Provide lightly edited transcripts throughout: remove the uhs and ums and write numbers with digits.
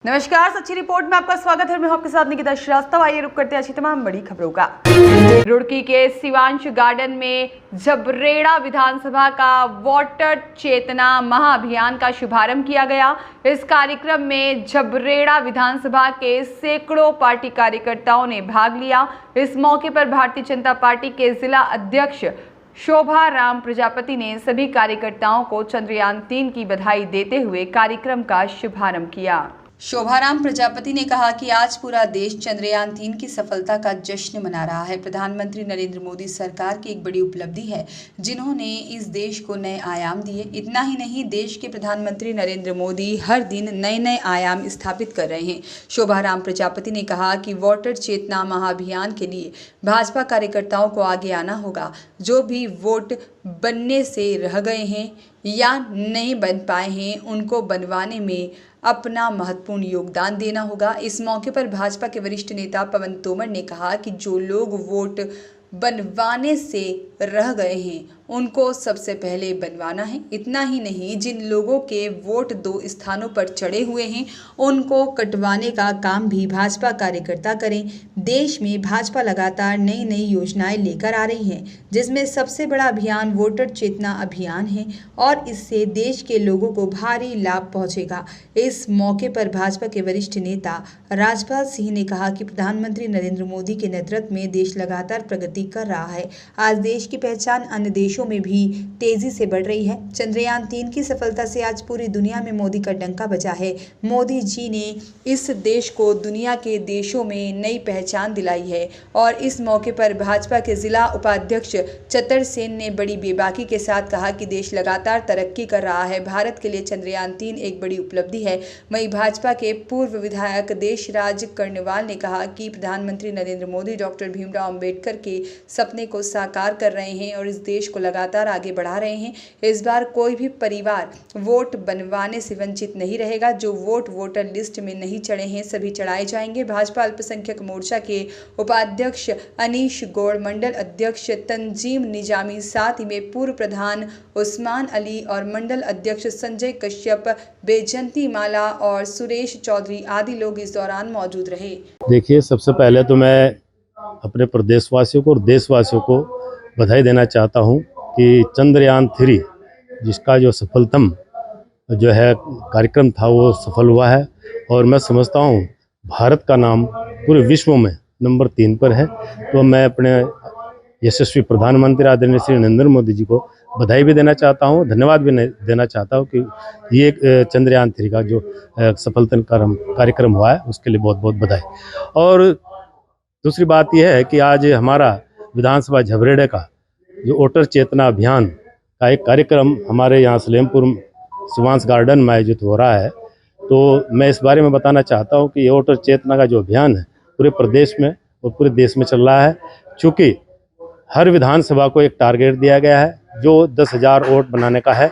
नमस्कार, सच्ची रिपोर्ट में आपका स्वागत है। मैं हूं आपके साथ निकिता श्रीवास्तव। आइए रुक करते हैं अच्छी तमाम बड़ी खबरों का। रुड़की के शिवांश गार्डन में झबरेड़ा विधानसभा का वाटर चेतना महाअभियान का शुभारंभ किया गया। इस कार्यक्रम में झबरेड़ा विधानसभा के सैकड़ों पार्टी कार्यकर्ताओं ने भाग लिया। इस मौके पर भारतीय जनता पार्टी के जिला अध्यक्ष शोभा राम प्रजापति ने सभी कार्यकर्ताओं को चंद्रयान 3 की बधाई देते हुए कार्यक्रम का शुभारंभ किया। शोभाराम प्रजापति ने कहा कि आज पूरा देश चंद्रयान 3 की सफलता का जश्न मना रहा है। प्रधानमंत्री नरेंद्र मोदी सरकार की एक बड़ी उपलब्धि है, जिन्होंने इस देश को नए आयाम दिए। इतना ही नहीं, देश के प्रधानमंत्री नरेंद्र मोदी हर दिन नए नए आयाम स्थापित कर रहे हैं। शोभाराम प्रजापति ने कहा कि वाटर चेतना महाअभियान के लिए भाजपा कार्यकर्ताओं को आगे आना होगा। जो भी वोट बनने से रह गए हैं या नहीं बन पाए हैं, उनको बनवाने में अपना महत्वपूर्ण योगदान देना होगा। इस मौके पर भाजपा के वरिष्ठ नेता पवन तोमर ने कहा कि जो लोग वोट बनवाने से रह गए हैं, उनको सबसे पहले बनवाना है। इतना ही नहीं, जिन लोगों के वोट 2 स्थानों पर चढ़े हुए हैं, उनको कटवाने का काम भी भाजपा कार्यकर्ता करें। देश में भाजपा लगातार नई नई योजनाएं लेकर आ रही है, जिसमें सबसे बड़ा अभियान वोटर चेतना अभियान है और इससे देश के लोगों को भारी लाभ पहुंचेगा। इस मौके पर भाजपा के वरिष्ठ नेता राजपाल सिंह ने कहा कि प्रधानमंत्री नरेंद्र मोदी के नेतृत्व में देश लगातार प्रगति कर रहा है। आज देश की पहचान अन्य देशों में भी तेजी से बढ़ रही है। चंद्रयान 3 की सफलता से आज पूरी दुनिया में मोदी का डंका बजा है। मोदी जी ने इस देश को दुनिया के देशों में नई पहचान दिलाई है। और इस मौके पर भाजपा के जिला उपाध्यक्ष चतर सेन ने बड़ी बेबाकी के साथ कहा कि देश लगातार तरक्की कर रहा है। भारत के लिए चंद्रयान 3 एक बड़ी उपलब्धि है। वहीं भाजपा के पूर्व विधायक देशराज कर्णवाल ने कहा कि प्रधानमंत्री नरेंद्र मोदी डॉक्टर भीमराव अंबेडकर के सपने को साकार कर रहे हैं और इस देश को लगातार आगे बढ़ा रहे हैं। इस बार कोई भी परिवार वोट बनवाने से वंचित नहीं रहेगा। जो वोट वोटर लिस्ट में नहीं चढ़े हैं, सभी चढ़ाए जाएंगे। भाजपा अल्पसंख्यक मोर्चा के उपाध्यक्ष अनीश गौड़, मंडल अध्यक्ष तंजीम निजामी, साथ ही में पूर्व प्रधान उस्मान अली और मंडल अध्यक्ष संजय कश्यप, बेजंती माला और सुरेश चौधरी आदि लोग इस दौरान मौजूद रहे। देखिए, सबसे पहले तो मैं अपने प्रदेशवासियों को और देशवासियों को बधाई देना चाहता हूं कि चंद्रयान 3 जिसका जो सफलतम जो है कार्यक्रम था, वो सफल हुआ है। और मैं समझता हूं भारत का नाम पूरे विश्व में नंबर 3 पर है। तो मैं अपने यशस्वी प्रधानमंत्री आदरणीय श्री नरेंद्र मोदी जी को बधाई भी देना चाहता हूं, धन्यवाद भी देना चाहता हूं कि ये चंद्रयान 3 का जो सफलतम कार्यक्रम हुआ है, उसके लिए बहुत बहुत बधाई। और दूसरी बात यह है कि आज हमारा विधानसभा झबरेड़े का जो वोटर चेतना अभियान का एक कार्यक्रम हमारे यहाँ सलेमपुर शिवांश गार्डन में आयोजित हो रहा है। तो मैं इस बारे में बताना चाहता हूँ कि ये वोटर चेतना का जो अभियान है, पूरे प्रदेश में और पूरे देश में चल रहा है। चूँकि हर विधानसभा को एक टारगेट दिया गया है जो 10,000 वोट बनाने का है,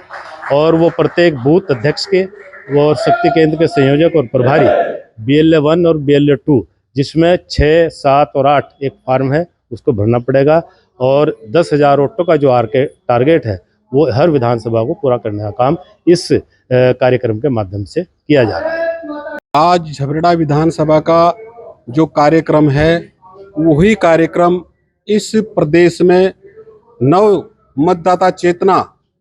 और वो प्रत्येक बूथ अध्यक्ष के और शक्ति केंद्र के संयोजक और प्रभारी BLA 1 और BLA 2, जिसमें 6, 7 और 8 एक फॉर्म है, उसको भरना पड़ेगा। और 10,000 वोटों का जो टारगेट है, वो हर विधानसभा को पूरा करने का काम इस कार्यक्रम के माध्यम से किया जा रहा है। आज झबरेड़ा विधानसभा का जो कार्यक्रम है, वही कार्यक्रम इस प्रदेश में नव मतदाता चेतना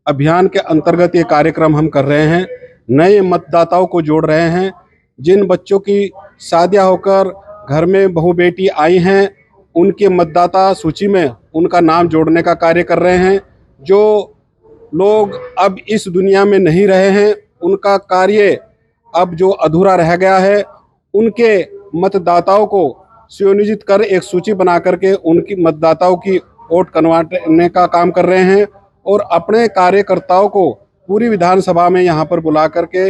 अभियान के अंतर्गत ये कार्यक्रम हम कर रहे हैं। नए मतदाताओं को जोड़ रहे हैं। जिन बच्चों की शादियां होकर घर में बहू बेटी आई हैं, उनके मतदाता सूची में उनका नाम जोड़ने का कार्य कर रहे हैं। जो लोग अब इस दुनिया में नहीं रहे हैं, उनका कार्य अब जो अधूरा रह गया है, उनके मतदाताओं को सुनियोजित कर एक सूची बना करके उनकी मतदाताओं की वोट करवाने का काम कर रहे हैं। और अपने कार्यकर्ताओं को पूरी विधानसभा में यहाँ पर बुला करके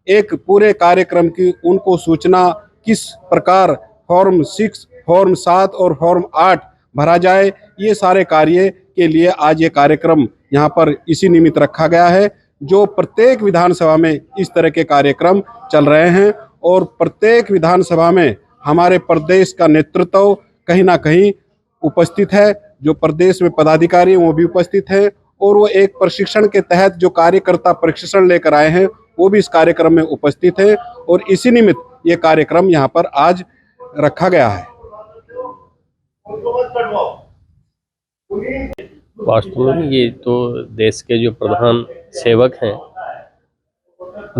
एक पूरे कार्यक्रम की उनको सूचना किस प्रकार फॉर्म 6, फॉर्म 7 और फॉर्म 8 भरा जाए, ये सारे कार्य के लिए आज ये कार्यक्रम यहाँ पर इसी निमित्त रखा गया है। जो प्रत्येक विधानसभा में इस तरह के कार्यक्रम चल रहे हैं और प्रत्येक विधानसभा में हमारे प्रदेश का नेतृत्व कहीं ना कहीं उपस्थित है। जो प्रदेश में पदाधिकारी हैं वो भी उपस्थित हैं और वो एक प्रशिक्षण के तहत जो कार्यकर्ता प्रशिक्षण लेकर आए हैं, वो भी इस कार्यक्रम में उपस्थित है। और इसी निमित्त ये कार्यक्रम यहाँ पर आज रखा गया है। वास्तव में ये तो देश के जो प्रधान सेवक हैं,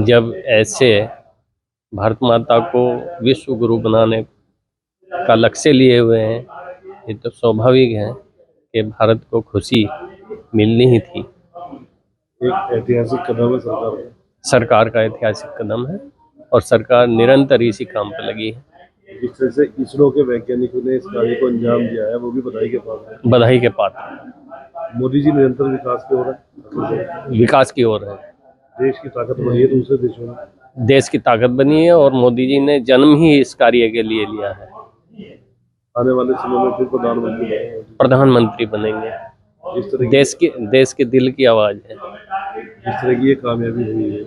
जब ऐसे भारत माता को विश्व गुरु बनाने का लक्ष्य लिए हुए हैं, ये तो स्वाभाविक है कि भारत को खुशी मिलनी ही थी। एक ऐतिहासिक कदम है सरकार का। सरकार का ऐतिहासिक कदम है और सरकार निरंतर इसी काम पर लगी है। जिस तरह से इसरो के वैज्ञानिकों ने इस कार्य को अंजाम दिया है, वो भी बधाई के पात्र है। बधाई के पात्र। मोदी जी निरंतर विकास की ओर है, विकास की ओर है, देश की ताकत बढ़ी है दूसरे देशों में। देश की ताकत बनी है और मोदी जी ने जन्म ही इस कार्य के लिए लिया है। आने वाले समय में फिर प्रधानमंत्री बनेंगे। इस तरह देश के दिल की आवाज है। जिस तरह की ये कामयाबी हुई है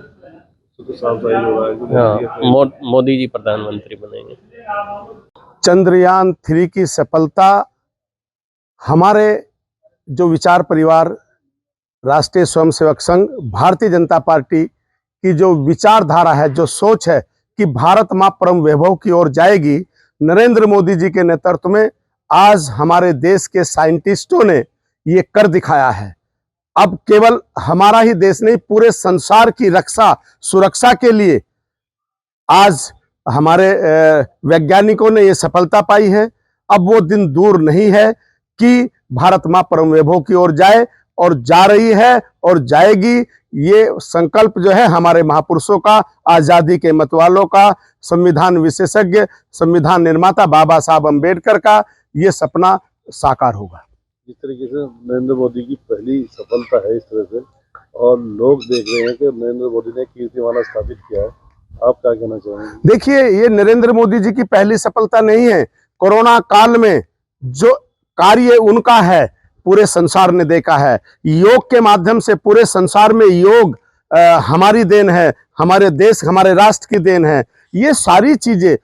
तो साफ जाहिर हो रहा है कि हाँ, मोदी जी प्रधानमंत्री बनेंगे। चंद्रयान 3 की सफलता हमारे जो विचार परिवार राष्ट्रीय स्वयंसेवक संघ भारतीय जनता पार्टी की जो विचारधारा है, जो सोच है कि भारत मां परम वैभव की ओर जाएगी, नरेंद्र मोदी जी के नेतृत्व में आज हमारे देश के साइंटिस्टों ने ये कर दिखाया है। अब केवल हमारा ही देश नहीं, पूरे संसार की रक्षा सुरक्षा के लिए आज हमारे वैज्ञानिकों ने ये सफलता पाई है। अब वो दिन दूर नहीं है कि भारत मां परम वैभव की ओर जाए, और जा रही है और जाएगी। ये संकल्प जो है हमारे महापुरुषों का, आजादी के मतवालों का, संविधान विशेषज्ञ, संविधान निर्माता बाबा साहब अम्बेडकर का, ये सपना साकार होगा। जिस तरीके से नरेंद्र मोदी की पहली सफलता है इस तरह से, और लोग देख रहे हैं कि नरेंद्र मोदी ने कीर्तिमाला स्थापित किया है, आप क्या कहना चाहेंगे? देखिए, ये नरेंद्र मोदी जी की पहली सफलता नहीं है। कोरोना काल में जो कार्य उनका है पूरे संसार ने देखा है। योग के माध्यम से पूरे संसार में योग हमारी देन है, हमारे देश हमारे राष्ट्र की देन है। ये सारी चीजें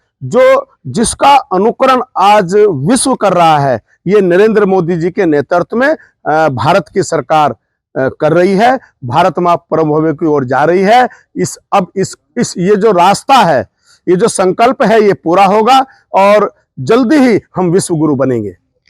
जिसका अनुकरण आज विश्व कर रहा है, ये नरेंद्र मोदी जी के नेतृत्व में भारत की सरकार कर रही है। भारत मां परम वैभव की ओर जा रही है। ये जो रास्ता है, ये जो संकल्प है, ये पूरा होगा और जल्दी ही हम विश्व गुरु बनेंगे।